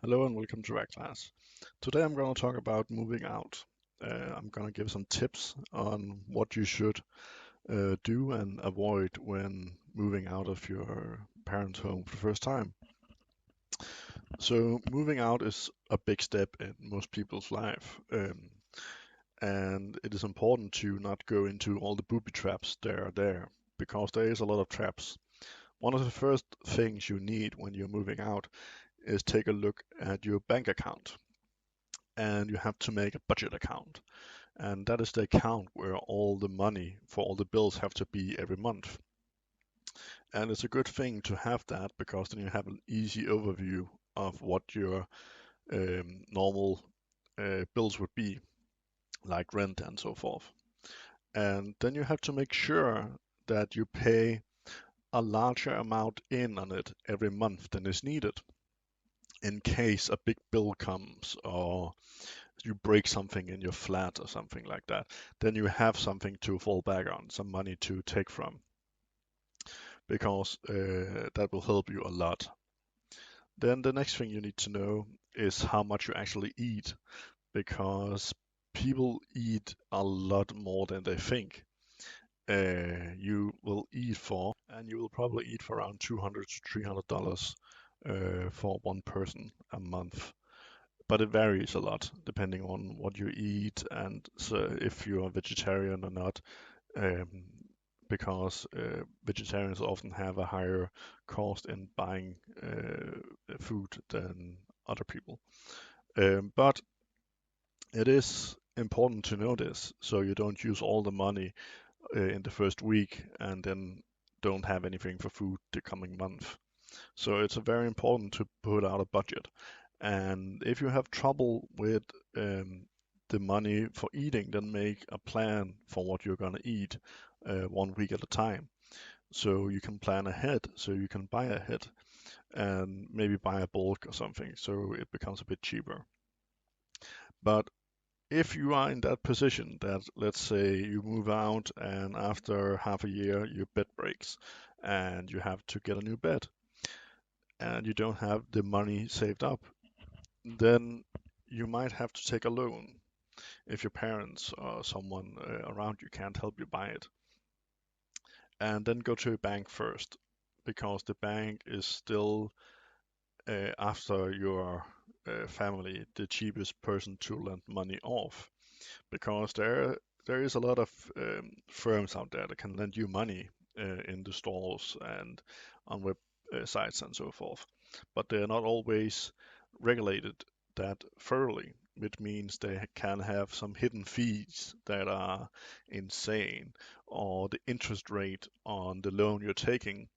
Hello and welcome to our class. Today I'm going to talk about moving out. I'm going to give some tips on what you should do and avoid when moving out of your parents' home for the first time. So moving out is a big step in most people's life, and it is important to not go into all the booby traps that are there because there is a lot of traps. One of the first things you need when you're moving out is take a look at your bank account and you have to make a budget account. And that is the account where all the money for all the bills have to be every month. And it's a good thing to have that because then you have an easy overview of what your normal bills would be, like rent and so forth. And then you have to make sure that you pay a larger amount in on it every month than is needed in case a big bill comes or you break something in your flat or something like that, then you have something to fall back on, some money to take from, because that will help you a lot. Then the next thing you need to know is how much you actually eat, because people eat a lot more than they think. You will eat for, and you will probably eat for around $200 to $300 for one person a month. But it varies a lot depending on what you eat and so if you are vegetarian or not, um, because vegetarians often have a higher cost in buying food than other people. But it is important to know this so you don't use all the money in the first week and then don't have anything for food the coming month. So it's very important to put out a budget. And if you have trouble with um, the money for eating, then make a plan for what you're going to eat 1 week at a time. So you can plan ahead, so you can buy ahead and maybe buy a bulk or something, so it becomes a bit cheaper. But if you are in that position that, let's say, you move out and after half a year your bed breaks and you have to get a new bed and you don't have the money saved up, then you might have to take a loan if your parents or someone around you can't help you buy it. And then go to a bank first, because the bank is still, after your family, the cheapest person to lend money off. Because there is a lot of firms out there that can lend you money in the stores and on web sites and so forth, but they are not always regulated that thoroughly, which means they can have some hidden fees that are insane, or the interest rate on the loan you're taking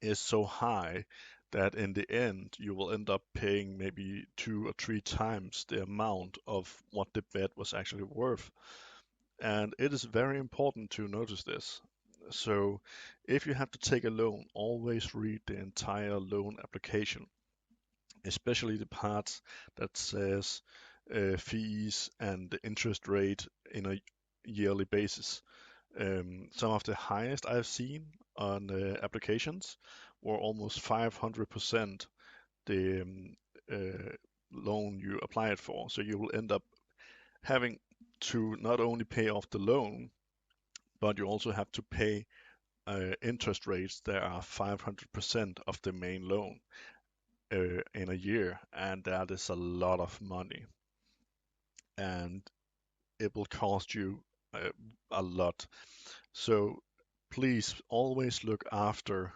is so high that in the end you will end up paying maybe 2 or 3 times the amount of what the bed was actually worth. And it is very important to notice this. So if you have to take a loan, always read the entire loan application, especially the parts that says fees and the interest rate in a yearly basis. Some of the highest I've seen on applications were almost 500% the loan you applied for. So you will end up having to not only pay off the loan, but you also have to pay interest rates that are 500% of the main loan in a year, and that is a lot of money, and it will cost you uh, a lot. So please always look after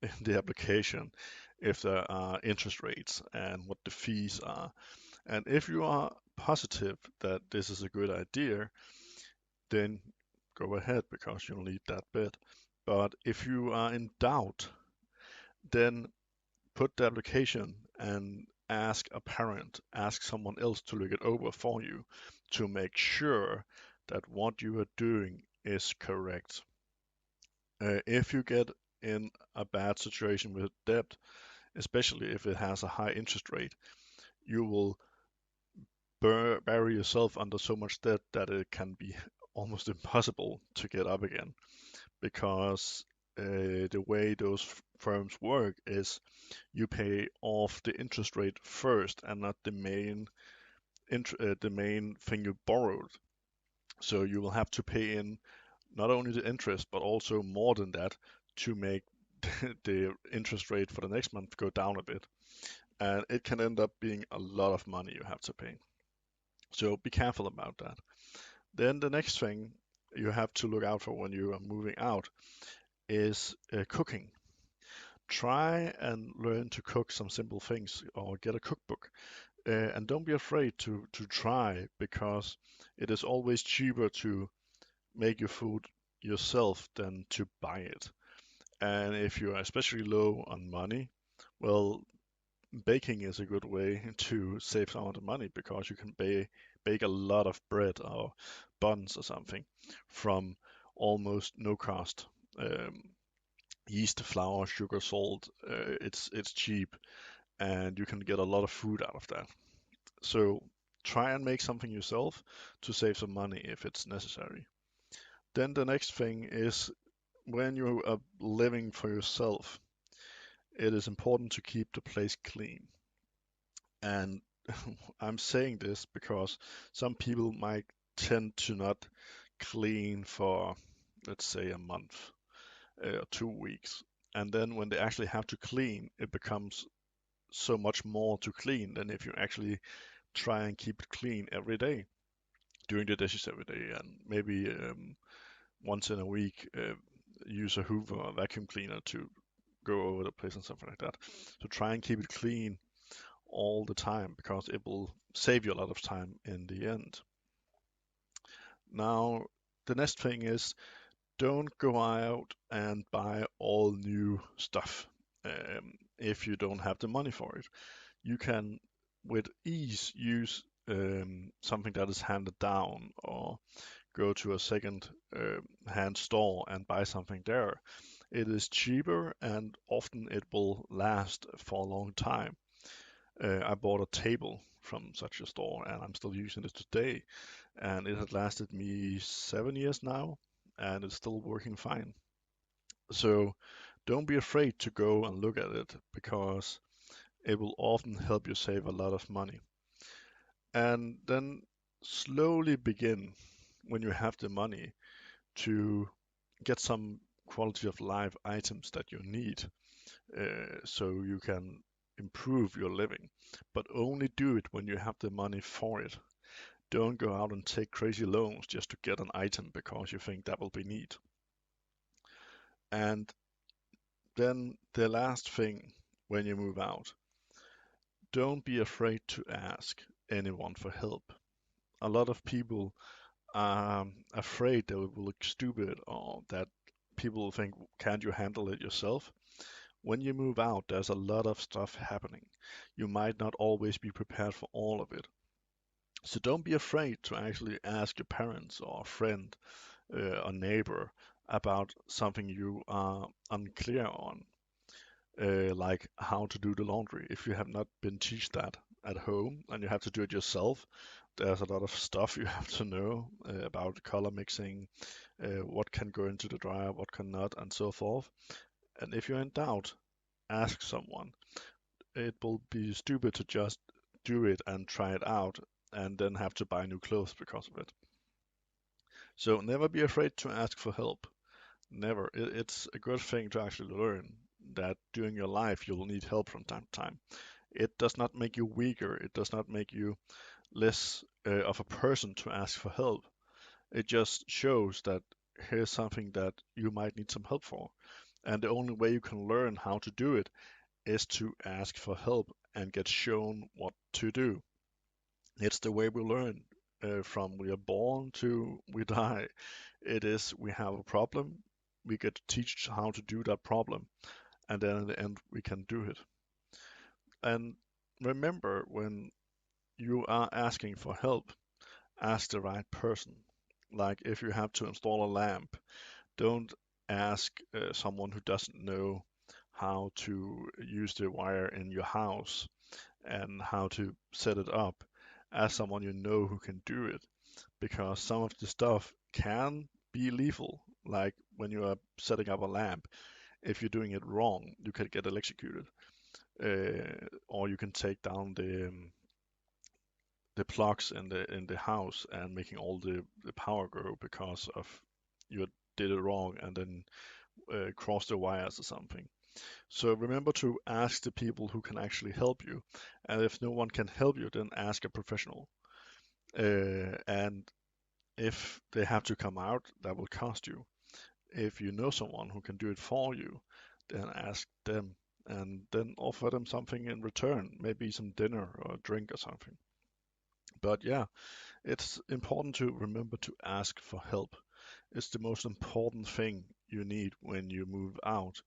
in the application if there are interest rates and what the fees are. And if you are positive that this is a good idea, then go ahead because you'll need that bit. But if you are in doubt, then put the application and ask a parent, ask someone else to look it over for you to make sure that what you are doing is correct. If you get in a bad situation with debt, especially if it has a high interest rate, you will bury yourself under so much debt that it can be almost impossible to get up again, because the way those firms work is you pay off the interest rate first and not the main thing you borrowed. So you will have to pay in not only the interest but also more than that to make the interest rate for the next month go down a bit. And it can end up being a lot of money you have to pay. So be careful about that. Then the next thing you have to look out for when you are moving out is cooking. Try and learn to cook some simple things or get a cookbook. And don't be afraid to try, because it is always cheaper to make your food yourself than to buy it. And if you are especially low on money, well, baking is a good way to save some of the money, because you can bake a lot of bread or buns or something from almost no cost. Um, Yeast, flour, sugar, salt, it's cheap, and you can get a lot of food out of that. So try and make something yourself to save some money if it's necessary. Then the next thing is, when you are living for yourself, it is important to keep the place clean. And I'm saying this because some people might tend to not clean for, let's say, a month, 2 weeks. And then when they actually have to clean, it becomes so much more to clean than if you actually try and keep it clean every day, doing the dishes every day, and maybe once in a week use a Hoover or vacuum cleaner to go over the place and something like that. So try and keep it clean all the time, because it will save you a lot of time in the end. Now, the next thing is, don't go out and buy all new stuff if you don't have the money for it. You can, with ease, use something that is handed down, or go to a second hand store and buy something there. It is cheaper, and often it will last for a long time. I bought a table from such a store, and I'm still using it today, and it had lasted me 7 years now, and it's still working fine. So don't be afraid to go and look at it, because it will often help you save a lot of money. And then slowly begin, when you have the money, to get some quality of life items that you need, so you can improve your living. But only do it when you have the money for it. Don't go out and take crazy loans just to get an item because you think that will be neat. And then the last thing, when you move out, don't be afraid to ask anyone for help. A lot of people are afraid they will look stupid, or that people will think, can't you handle it yourself? When you move out, there's a lot of stuff happening. You might not always be prepared for all of it. So don't be afraid to actually ask your parents or a friend, a neighbor, about something you are unclear on, like how to do the laundry. If you have not been taught that at home and you have to do it yourself, there's a lot of stuff you have to know about color mixing, what can go into the dryer, what cannot, and so forth. And if you're in doubt, ask someone. It will be stupid to just do it and try it out and then have to buy new clothes because of it. So never be afraid to ask for help. Never. It's a good thing to actually learn that during your life you'll need help from time to time. It does not make you weaker. It does not make you less of a person to ask for help. It just shows that here's something that you might need some help for. And the only way you can learn how to do it is to ask for help and get shown what to do. It's the way we learn, from we are born to we die. It is, we have a problem, we get to teach how to do that problem, and then in the end we can do it. And remember, when you are asking for help, ask the right person. Like if you have to install a lamp, don't ask someone who doesn't know how to use the wire in your house and how to set it up. Ask someone you know who can do it, because some of the stuff can be lethal. Like when you are setting up a lamp, if you're doing it wrong, you can get electrocuted, or you can take down the plugs in the house and making all the power go because of you did it wrong and then cross the wires or something. So remember to ask the people who can actually help you, and if no one can help you, then ask a professional. And if they have to come out, that will cost you. If you know someone who can do it for you, then ask them and then offer them something in return, maybe some dinner or a drink or something. But yeah, it's important to remember to ask for help. It's the most important thing you need when you move out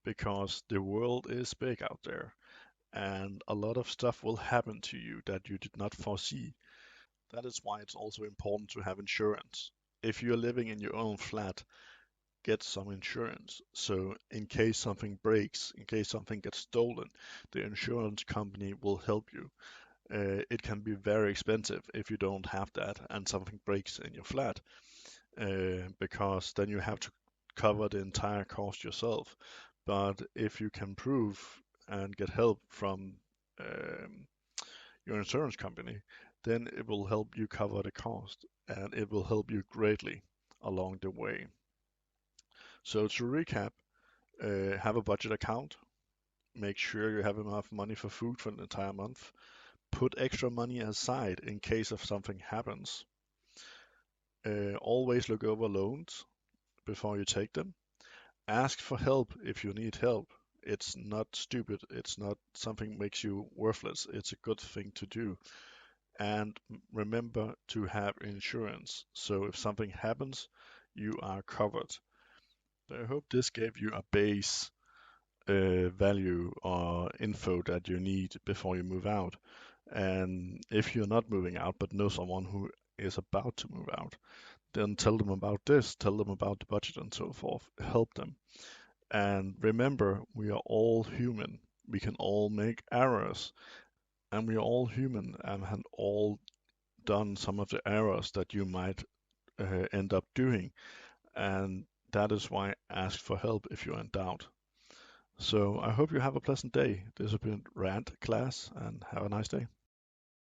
because the world is big out there and a lot of stuff will happen to you that you did not foresee. That is why it's also important to have insurance. If you're living in your own flat, get some insurance. So, in case something breaks, in case something gets stolen, the insurance company will help you. It can be very expensive if you don't have that and something breaks in your flat, because then you have to cover the entire cost yourself. But if you can prove and get help from um, your insurance company, then it will help you cover the cost and it will help you greatly along the way. So to recap, have a budget account. Make sure you have enough money for food for the entire month. Put extra money aside in case of something happens. Always look over loans before you take them. Ask for help if you need help. It's not stupid. It's not something makes you worthless. It's a good thing to do. And remember to have insurance. So if something happens, you are covered. I hope this gave you a base value or info that you need before you move out. And if you're not moving out but know someone who is about to move out, then tell them about this, tell them about the budget and so forth. Help them. And remember, we are all human. We can all make errors, and we are all human and have all done some of the errors that you might end up doing. And that is why ask for help if you're in doubt. So I hope you have a pleasant day. This has been Rant Class, and have a nice day.